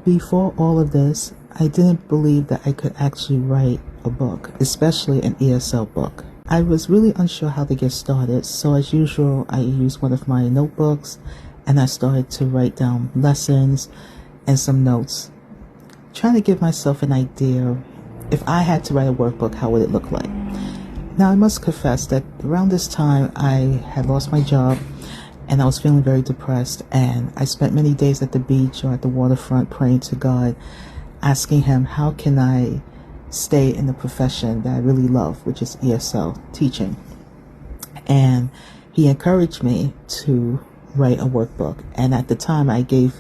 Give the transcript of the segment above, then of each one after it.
Before all of this, I didn't believe that I could actually write a book, especially an ESL book. I was really unsure how to get started, so as usual, I used one of my notebooks and I started to write down lessons and some notes, trying to give myself an idea if I had to write a workbook, how would it look like? Now, I must confess that around this time, I had lost my job and I was feeling very depressed, and I spent many days at the beach or at the waterfront praying to God, asking Him, how can I stay in the profession that I really love, which is ESL teaching? And He encouraged me to write a workbook. And at the time, I gave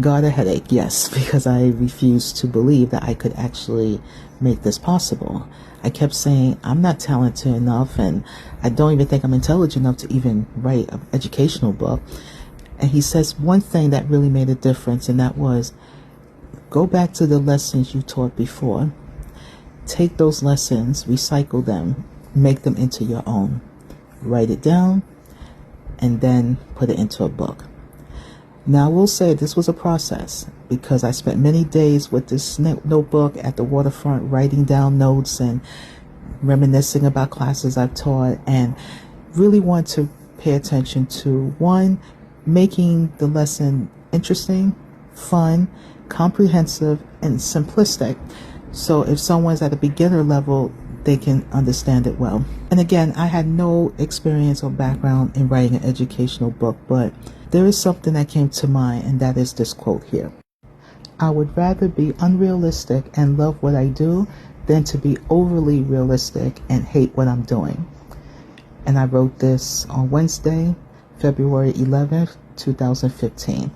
God a headache, yes, because I refused to believe that I could actually make this possible. I kept saying, I'm not talented enough, and I don't even think I'm intelligent enough to even write an educational book. And He says one thing that really made a difference, and that was, go back to the lessons you taught before. Take those lessons, recycle them, make them into your own. Write it down, and then put it into a book. Now, I will say this was a process, because I spent many days with this notebook at the waterfront writing down notes and reminiscing about classes I've taught, and really want to pay attention to, one, making the lesson interesting, fun, comprehensive, and simplistic. So if someone's at a beginner level, they can understand it well. And again, I had no experience or background in writing an educational book, but there is something that came to mind, and that is this quote here. I would rather be unrealistic and love what I do than to be overly realistic and hate what I'm doing. And I wrote this on Wednesday, February 11th, 2015.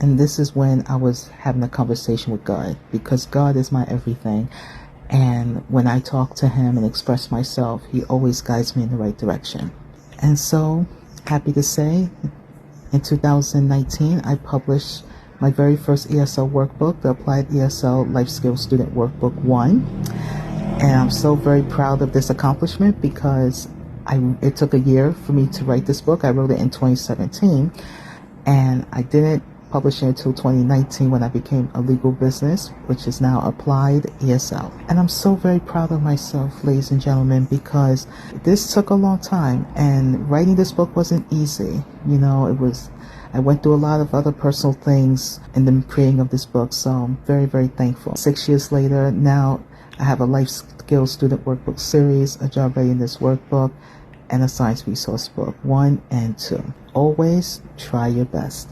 And this is when I was having a conversation with God, because God is my everything. And when I talk to Him and express myself, He always guides me in the right direction. And so, happy to say, in 2019, I published my very first ESL workbook, the AppliedESL Life Skills Student Workbook 1. And I'm so very proud of this accomplishment, because it took a year for me to write this book. I wrote it in 2017, and I didn't publish it until 2019 when I became a legal business, which is now AppliedESL. And I'm so very proud of myself, ladies and gentlemen, because this took a long time, and writing this book wasn't easy. I went through a lot of other personal things in the creating of this book, so I'm very, very thankful. 6 years later, now I have a Life Skills Student Workbook series, a Job Readiness Workbook, and a Science Resource Book 1 and 2. Always try your best.